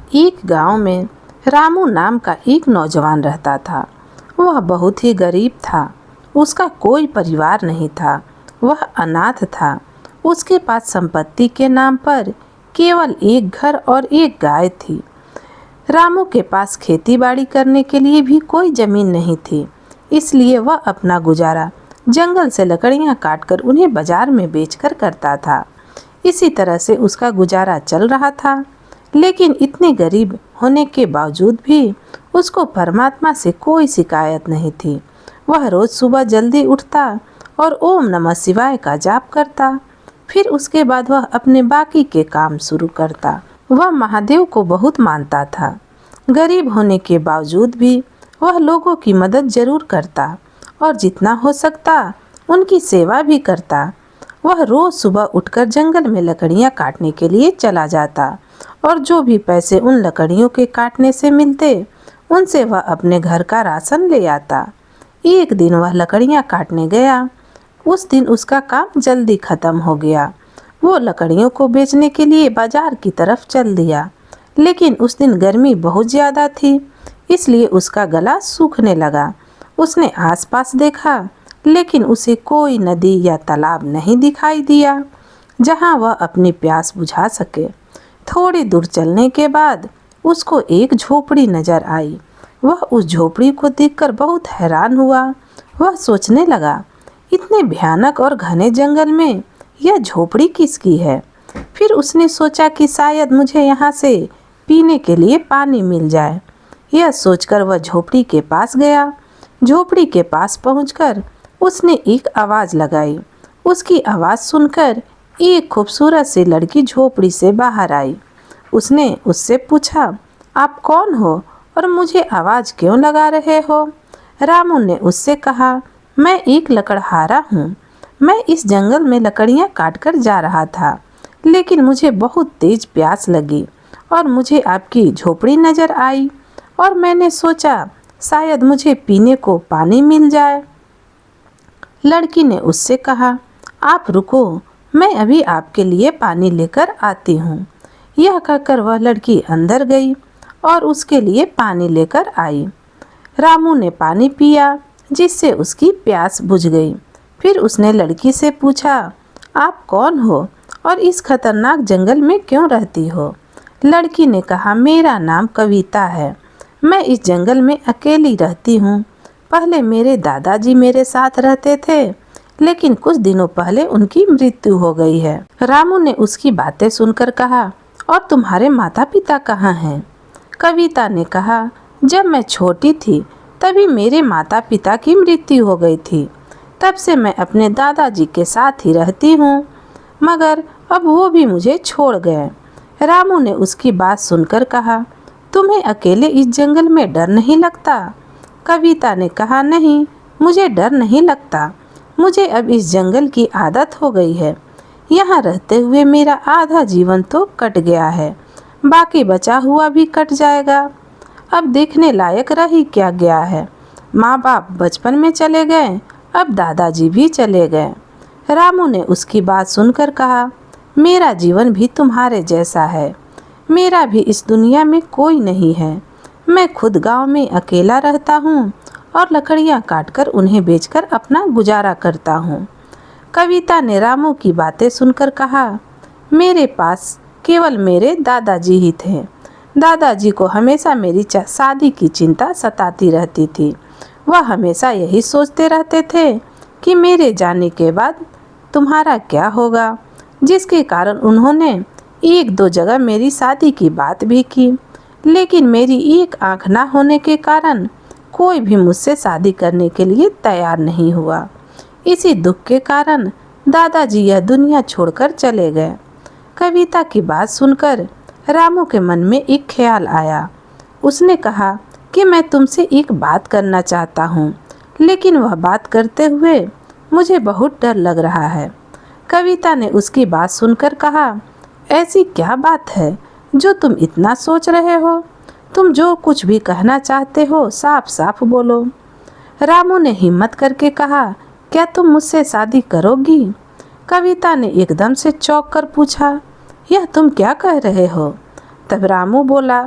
एक गांव में रामू नाम का एक नौजवान रहता था। वह बहुत ही गरीब था। उसका कोई परिवार नहीं था। वह अनाथ था। उसके पास संपत्ति के नाम पर केवल एक घर और एक गाय थी। रामू के पास खेती बाड़ी करने के लिए भी कोई जमीन नहीं थी, इसलिए वह अपना गुजारा जंगल से लकड़ियां काटकर उन्हें बाजार में बेचकर करता था। इसी तरह से उसका गुजारा चल रहा था। लेकिन इतने गरीब होने के बावजूद भी उसको परमात्मा से कोई शिकायत नहीं थी। वह रोज सुबह जल्दी उठता और ओम नमः शिवाय का जाप करता। फिर उसके बाद वह अपने बाकी के काम शुरू करता। वह महादेव को बहुत मानता था। गरीब होने के बावजूद भी वह लोगों की मदद जरूर करता और जितना हो सकता उनकी सेवा भी करता। वह रोज सुबह उठकर जंगल में लकड़ियां काटने के लिए चला जाता और जो भी पैसे उन लकड़ियों के काटने से मिलते उनसे वह अपने घर का राशन ले आता। एक दिन वह लकड़ियां काटने गया। उस दिन उसका काम जल्दी खत्म हो गया। वो लकड़ियों को बेचने के लिए बाजार की तरफ चल दिया। लेकिन उस दिन गर्मी बहुत ज़्यादा थी, इसलिए उसका गला सूखने लगा। उसने आसपास देखा, लेकिन उसे कोई नदी या तालाब नहीं दिखाई दिया जहां वह अपनी प्यास बुझा सके। थोड़ी दूर चलने के बाद उसको एक झोपड़ी नजर आई। वह उस झोपड़ी को देखकर बहुत हैरान हुआ। वह सोचने लगा, इतने भयानक और घने जंगल में यह झोपड़ी किसकी है। फिर उसने सोचा कि शायद मुझे यहाँ से पीने के लिए पानी मिल जाए। यह सोचकर वह झोपड़ी के पास गया। झोपड़ी के पास पहुंचकर उसने एक आवाज़ लगाई। उसकी आवाज़ सुनकर एक खूबसूरत सी लड़की झोपड़ी से बाहर आई। उसने उससे पूछा, आप कौन हो और मुझे आवाज़ क्यों लगा रहे हो? रामू ने उससे कहा, मैं एक लकड़हारा हूँ। मैं इस जंगल में लकड़ियाँ काटकर जा रहा था, लेकिन मुझे बहुत तेज प्यास लगी और मुझे आपकी झोपड़ी नज़र आई और मैंने सोचा शायद मुझे पीने को पानी मिल जाए। लड़की ने उससे कहा, आप रुको, मैं अभी आपके लिए पानी लेकर आती हूँ। यह कहकर वह लड़की अंदर गई और उसके लिए पानी लेकर आई। रामू ने पानी पिया, जिससे उसकी प्यास बुझ गई। फिर उसने लड़की से पूछा, आप कौन हो और इस खतरनाक जंगल में क्यों रहती हो? लड़की ने कहा, मेरा नाम कविता है। मैं इस जंगल में अकेली रहती हूँ। पहले मेरे दादाजी मेरे साथ रहते थे, लेकिन कुछ दिनों पहले उनकी मृत्यु हो गई है। रामू ने उसकी बातें सुनकर कहा, और तुम्हारे माता पिता कहाँ हैं? कविता ने कहा, जब मैं छोटी थी तभी मेरे माता पिता की मृत्यु हो गई थी। तब से मैं अपने दादाजी के साथ ही रहती हूँ, मगर अब वो भी मुझे छोड़ गए। रामू ने उसकी बात सुनकर कहा, तुम्हें अकेले इस जंगल में डर नहीं लगता? कविता ने कहा, नहीं, मुझे डर नहीं लगता। मुझे अब इस जंगल की आदत हो गई है। यहाँ रहते हुए मेरा आधा जीवन तो कट गया है, बाकी बचा हुआ भी कट जाएगा। अब देखने लायक रह ही क्या गया है। माँ बाप बचपन में चले गए, अब दादाजी भी चले गए। रामू ने उसकी बात सुनकर कहा, मेरा जीवन भी तुम्हारे जैसा है। मेरा भी इस दुनिया में कोई नहीं है। मैं खुद गांव में अकेला रहता हूँ और लकड़ियाँ काटकर उन्हें बेचकर अपना गुजारा करता हूँ। कविता ने रामू की बातें सुनकर कहा, मेरे पास केवल मेरे दादाजी ही थे। दादाजी को हमेशा मेरी शादी की चिंता सताती रहती थी। वह हमेशा यही सोचते रहते थे कि मेरे जाने के बाद तुम्हारा क्या होगा, जिसके कारण उन्होंने एक दो जगह मेरी शादी की बात भी की, लेकिन मेरी एक आंख ना होने के कारण कोई भी मुझसे शादी करने के लिए तैयार नहीं हुआ। इसी दुख के कारण दादाजी यह दुनिया छोड़कर चले गए। कविता की बात सुनकर रामू के मन में एक ख्याल आया। उसने कहा कि मैं तुमसे एक बात करना चाहता हूँ, लेकिन वह बात करते हुए मुझे बहुत डर लग रहा है। कविता ने उसकी बात सुनकर कहा, ऐसी क्या बात है जो तुम इतना सोच रहे हो? तुम जो कुछ भी कहना चाहते हो साफ साफ बोलो। रामू ने हिम्मत करके कहा, क्या तुम मुझसे शादी करोगी? कविता ने एकदम से चौंक कर पूछा, यह तुम क्या कह रहे हो? तब रामू बोला,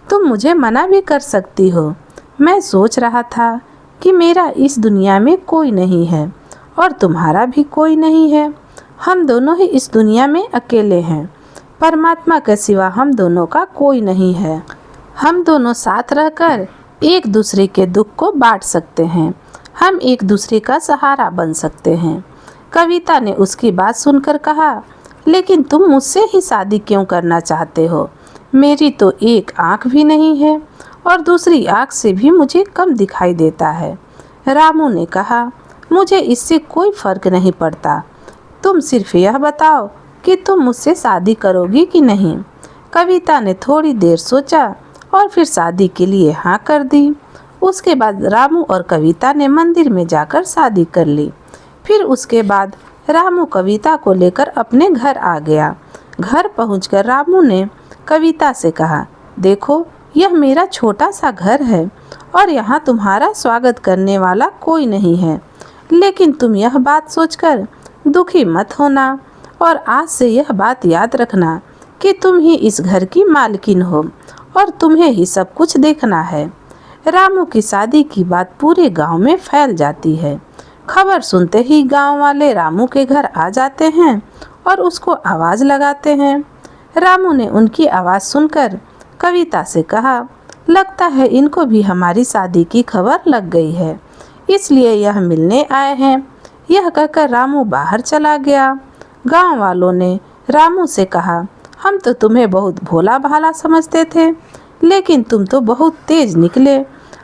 तुम मुझे मना भी कर सकती हो। मैं सोच रहा था कि मेरा इस दुनिया में कोई नहीं है और तुम्हारा भी कोई नहीं है। हम दोनों ही इस दुनिया में अकेले हैं। परमात्मा के सिवा हम दोनों का कोई नहीं है। हम दोनों साथ रहकर एक दूसरे के दुख को बांट सकते हैं। हम एक दूसरे का सहारा बन सकते हैं। कविता ने उसकी बात सुनकर कहा, लेकिन तुम मुझसे ही शादी क्यों करना चाहते हो? मेरी तो एक आँख भी नहीं है और दूसरी आँख से भी मुझे कम दिखाई देता है। रामू ने कहा, मुझे इससे कोई फर्क नहीं पड़ता। तुम सिर्फ यह बताओ कि तुम मुझसे शादी करोगी कि नहीं। कविता ने थोड़ी देर सोचा और फिर शादी के लिए हाँ कर दी। उसके बाद रामू और कविता ने मंदिर में जाकर शादी कर ली। फिर उसके बाद रामू कविता को लेकर अपने घर आ गया। घर पहुंचकर रामू ने कविता से कहा, देखो यह मेरा छोटा सा घर है और यहाँ तुम्हारा स्वागत करने वाला कोई नहीं है। लेकिन तुम यह बात सोचकर दुखी मत होना और आज से यह बात याद रखना कि तुम ही इस घर की मालकिन हो और तुम्हें ही सब कुछ देखना है। रामू की शादी की बात पूरे गांव में फैल जाती है। खबर सुनते ही गांव वाले रामू के घर आ जाते हैं और उसको आवाज़ लगाते हैं। रामू ने उनकी आवाज़ सुनकर कविता से कहा, लगता है इनको भी हमारी शादी की खबर लग गई है, इसलिए यह मिलने आए हैं। यह कहकर रामू बाहर चला गया। गांव वालों ने रामू से कहा, हम तो तुम्हें बहुत भोला भाला समझते थे, लेकिन तुम तो बहुत तेज निकले।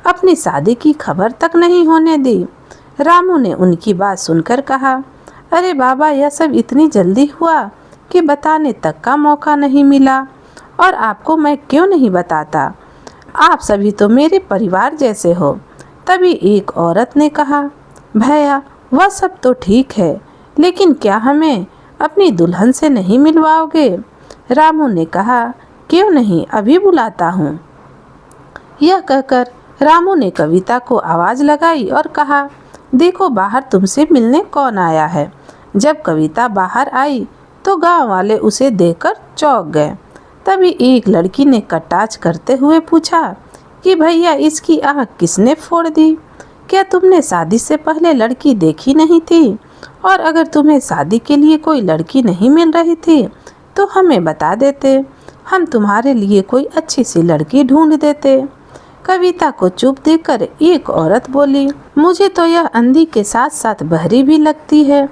अपनी शादी की खबर तक नहीं होने दी। रामू ने उनकी बात सुनकर कहा, अरे बाबा, यह सब इतनी जल्दी हुआ कि बताने तक का मौका नहीं मिला। और आपको मैं क्यों नहीं बताता? आप सभी तो मेरे परिवार जैसे हो। तभी एक औरत ने कहा, भैया वह सब तो ठीक है, लेकिन क्या हमें अपनी दुल्हन से नहीं मिलवाओगे? रामू ने कहा, क्यों नहीं, अभी बुलाता हूँ। यह कहकर रामू ने कविता को आवाज़ लगाई और कहा, देखो बाहर तुमसे मिलने कौन आया है। जब कविता बाहर आई तो गांव वाले उसे देखकर चौंक गए। तभी एक लड़की ने कटाक्ष करते हुए पूछा कि भैया, इसकी आँख किसने फोड़ दी? क्या तुमने शादी से पहले लड़की देखी नहीं थी? और अगर तुम्हें शादी के लिए कोई लड़की नहीं मिल रही थी तो हमें बता देते, हम तुम्हारे लिए कोई अच्छी सी लड़की ढूंढ देते। कविता को चुप देखकर एक औरत बोली, मुझे तो यह अंधी के साथ साथ बहरी भी लगती है।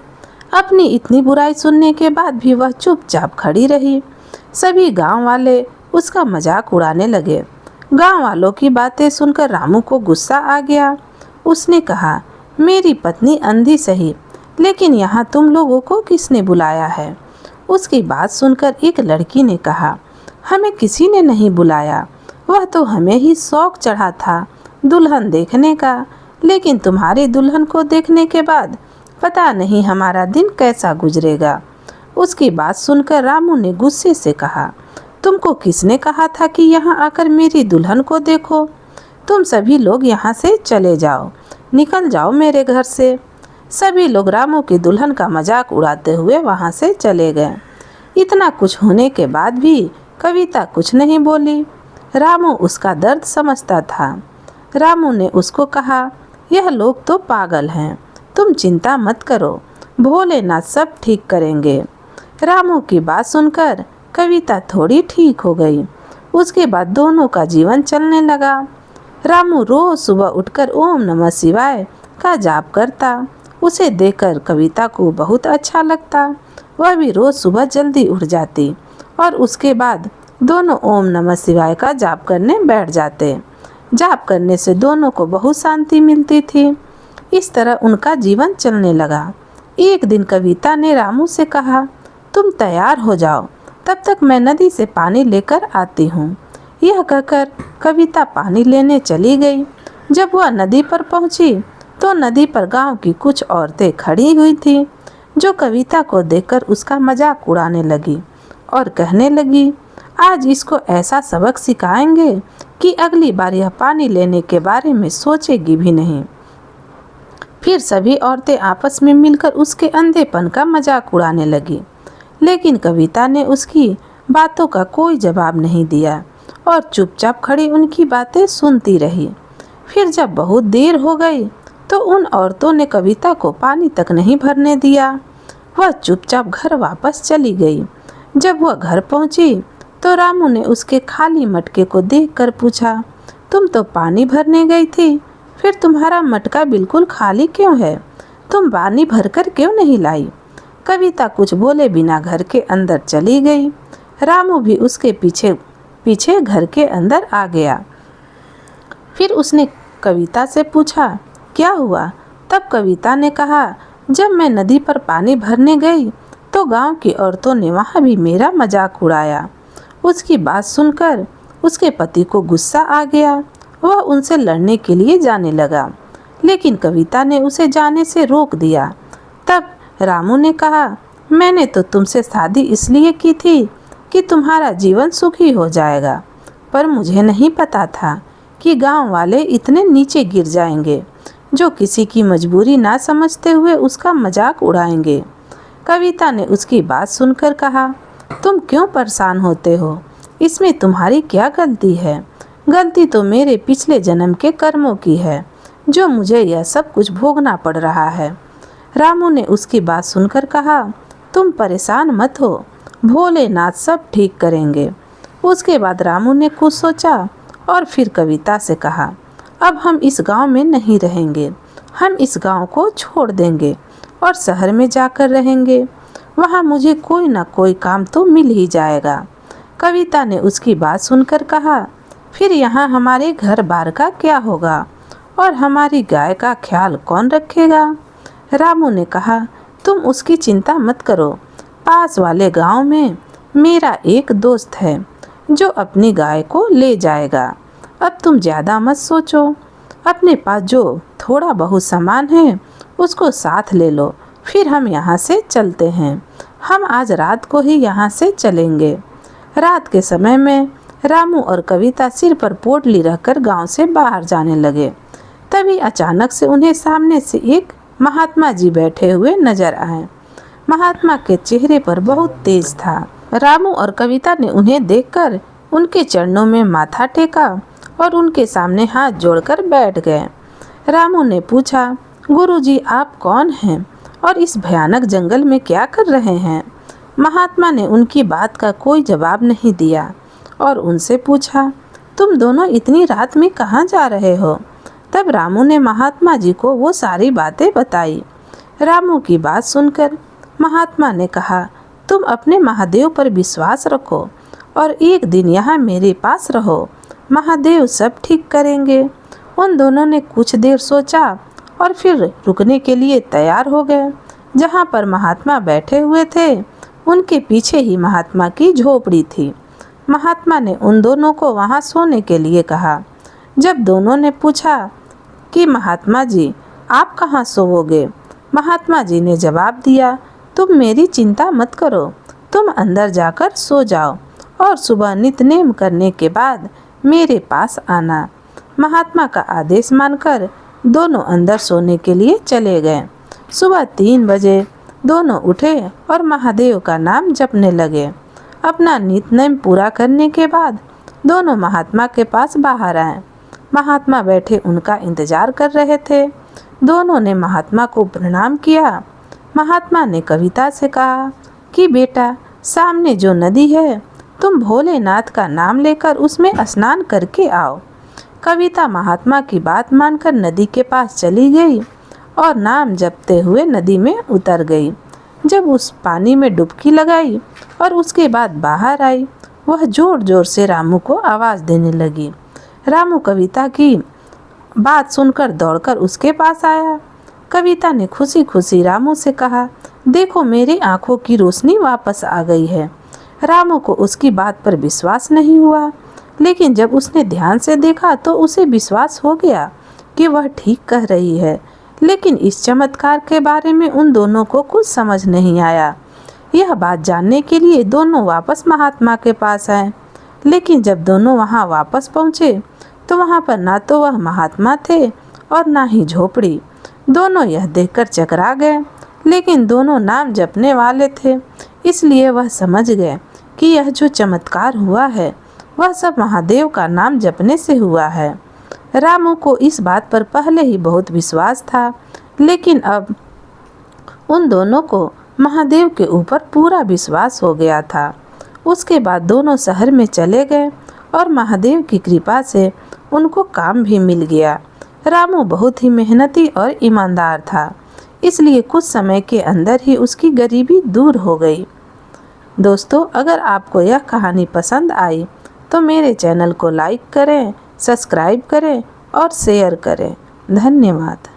अपनी इतनी बुराई सुनने के बाद भी वह चुपचाप खड़ी रही। सभी गांव वाले उसका मजाक उड़ाने लगे। गांव वालों की बातें सुनकर रामू को गुस्सा आ गया। उसने कहा, मेरी पत्नी अंधी सही, लेकिन यहाँ तुम लोगों को किसने बुलाया है? उसकी बात सुनकर एक लड़की ने कहा, हमें किसी ने नहीं बुलाया, वह तो हमें ही शौक चढ़ा था दुल्हन देखने का, लेकिन तुम्हारी दुल्हन को देखने के बाद पता नहीं हमारा दिन कैसा गुजरेगा। उसकी बात सुनकर रामू ने गुस्से से कहा, तुमको किसने कहा था कि यहाँ आकर मेरी दुल्हन को देखो? तुम सभी लोग यहाँ से चले जाओ, निकल जाओ मेरे घर से। सभी लोग रामू की दुल्हन का मजाक उड़ाते हुए वहाँ से चले गए। इतना कुछ होने के बाद भी कविता कुछ नहीं बोली। रामू उसका दर्द समझता था। रामू ने उसको कहा, यह लोग तो पागल हैं, तुम चिंता मत करो, भोलेनाथ सब ठीक करेंगे। रामू की बात सुनकर कविता थोड़ी ठीक हो गई। उसके बाद दोनों का जीवन चलने लगा। रामू रोज सुबह उठकर ओम नमः शिवाय का जाप करता। उसे देखकर कविता को बहुत अच्छा लगता। वह भी रोज सुबह जल्दी उठ जाती और उसके बाद दोनों ओम नमः शिवाय का जाप करने बैठ जाते। जाप करने से दोनों को बहुत शांति मिलती थी। इस तरह उनका जीवन चलने लगा। एक दिन कविता ने रामू से कहा, तुम तैयार हो जाओ, तब तक मैं नदी से पानी लेकर आती हूँ। यह कहकर कविता पानी लेने चली गई। जब वह नदी पर पहुँची तो नदी पर गांव की कुछ औरतें खड़ी हुई थीं, जो कविता को देखकर उसका मजाक उड़ाने लगी और कहने लगी, आज इसको ऐसा सबक सिखाएंगे कि अगली बार यह पानी लेने के बारे में सोचेगी भी नहीं। फिर सभी औरतें आपस में मिलकर उसके अंधेपन का मजाक उड़ाने लगी, लेकिन कविता ने उसकी बातों का कोई जवाब नहीं दिया और चुपचाप खड़ी उनकी बातें सुनती रही। फिर जब बहुत देर हो गई तो उन औरतों ने कविता को पानी तक नहीं भरने दिया। वह चुपचाप घर वापस चली गई। जब वह घर पहुंची तो रामू ने उसके खाली मटके को देखकर पूछा, तुम तो पानी भरने गई थी, फिर तुम्हारा मटका बिल्कुल खाली क्यों है? तुम पानी भरकर क्यों नहीं लाई? कविता कुछ बोले बिना घर के अंदर चली गई। रामू भी उसके पीछे पीछे घर के अंदर आ गया। फिर उसने कविता से पूछा, क्या हुआ? तब कविता ने कहा, जब मैं नदी पर पानी भरने गई तो गांव की औरतों ने वहां भी मेरा मजाक उड़ाया। उसकी बात सुनकर उसके पति को गुस्सा आ गया। वह उनसे लड़ने के लिए जाने लगा, लेकिन कविता ने उसे जाने से रोक दिया। तब रामू ने कहा, मैंने तो तुमसे शादी इसलिए की थी कि तुम्हारा जीवन सुखी हो जाएगा, पर मुझे नहीं पता था कि गांव वाले इतने नीचे गिर जाएंगे जो किसी की मजबूरी ना समझते हुए उसका मजाक उड़ाएंगे। कविता ने उसकी बात सुनकर कहा, तुम क्यों परेशान होते हो? इसमें तुम्हारी क्या गलती है? गलती तो मेरे पिछले जन्म के कर्मों की है जो मुझे यह सब कुछ भोगना पड़ रहा है। रामू ने उसकी बात सुनकर कहा, तुम परेशान मत हो, भोलेनाथ सब ठीक करेंगे। उसके बाद रामू ने कुछ सोचा और फिर कविता से कहा, अब हम इस गांव में नहीं रहेंगे, हम इस गांव को छोड़ देंगे और शहर में जाकर रहेंगे। वहां मुझे कोई ना कोई काम तो मिल ही जाएगा। कविता ने उसकी बात सुनकर कहा, फिर यहाँ हमारे घर बार का क्या होगा और हमारी गाय का ख्याल कौन रखेगा? रामू ने कहा, तुम उसकी चिंता मत करो, पास वाले गांव में मेरा एक दोस्त है जो अपनी गाय को ले जाएगा। अब तुम ज़्यादा मत सोचो, अपने पास जो थोड़ा बहुत सामान है उसको साथ ले लो, फिर हम यहाँ से चलते हैं। हम आज रात को ही यहाँ से चलेंगे। रात के समय में रामू और कविता सिर पर पोटली रखकर गांव से बाहर जाने लगे। तभी अचानक से उन्हें सामने से एक महात्मा जी बैठे हुए नजर आए। महात्मा के चेहरे पर बहुत तेज था। रामू और कविता ने उन्हें देखकर उनके चरणों में माथा टेका और उनके सामने हाथ जोड़कर बैठ गए। रामू ने पूछा, गुरुजी आप कौन हैं और इस भयानक जंगल में क्या कर रहे हैं? महात्मा ने उनकी बात का कोई जवाब नहीं दिया और उनसे पूछा, तुम दोनों इतनी रात में कहाँ जा रहे हो? तब रामू ने महात्मा जी को वो सारी बातें बताई। रामू की बात सुनकर महात्मा ने कहा, तुम अपने महादेव पर विश्वास रखो और एक दिन यहाँ मेरे पास रहो, महादेव सब ठीक करेंगे। उन दोनों ने कुछ देर सोचा और फिर रुकने के लिए तैयार हो गए। जहाँ पर महात्मा बैठे हुए थे उनके पीछे ही महात्मा की झोपड़ी थी। महात्मा ने उन दोनों को वहाँ सोने के लिए कहा। जब दोनों ने पूछा कि महात्मा जी आप कहाँ सोओगे, महात्मा जी ने जवाब दिया, तुम मेरी चिंता मत करो, तुम अंदर जाकर सो जाओ और सुबह नित्यनेम करने के बाद मेरे पास आना। महात्मा का आदेश मानकर दोनों अंदर सोने के लिए चले गए। सुबह 3 बजे दोनों उठे और महादेव का नाम जपने लगे। अपना नित्यनेम पूरा करने के बाद दोनों महात्मा के पास बाहर आए। महात्मा बैठे उनका इंतजार कर रहे थे। दोनों ने महात्मा को प्रणाम किया। महात्मा ने कविता से कहा कि बेटा सामने जो नदी है तुम भोलेनाथ का नाम लेकर उसमें स्नान करके आओ। कविता महात्मा की बात मानकर नदी के पास चली गई और नाम जपते हुए नदी में उतर गई। जब उस पानी में डुबकी लगाई और उसके बाद बाहर आई, वह जोर जोर से रामू को आवाज़ देने लगी। रामू कविता की बात सुनकर दौड़कर उसके पास आया। कविता ने खुशी खुशी रामू से कहा, देखो मेरी आंखों की रोशनी वापस आ गई है। रामू को उसकी बात पर विश्वास नहीं हुआ, लेकिन जब उसने ध्यान से देखा तो उसे विश्वास हो गया कि वह ठीक कह रही है। लेकिन इस चमत्कार के बारे में उन दोनों को कुछ समझ नहीं आया। यह बात जानने के लिए दोनों वापस महात्मा के पास आए, लेकिन जब दोनों वहां वापस पहुंचे तो वहां पर ना तो वह महात्मा थे और ना ही झोपड़ी। दोनों यह देखकर चकरा गए, लेकिन दोनों नाम जपने वाले थे, इसलिए वह समझ गए कि यह जो चमत्कार हुआ है वह सब महादेव का नाम जपने से हुआ है। रामू को इस बात पर पहले ही बहुत विश्वास था, लेकिन अब उन दोनों को महादेव के ऊपर पूरा विश्वास हो गया था। उसके बाद दोनों शहर में चले गए और महादेव की कृपा से उनको काम भी मिल गया। रामू बहुत ही मेहनती और ईमानदार था, इसलिए कुछ समय के अंदर ही उसकी गरीबी दूर हो गई। दोस्तों, अगर आपको यह कहानी पसंद आई तो मेरे चैनल को लाइक करें, सब्सक्राइब करें और शेयर करें। धन्यवाद।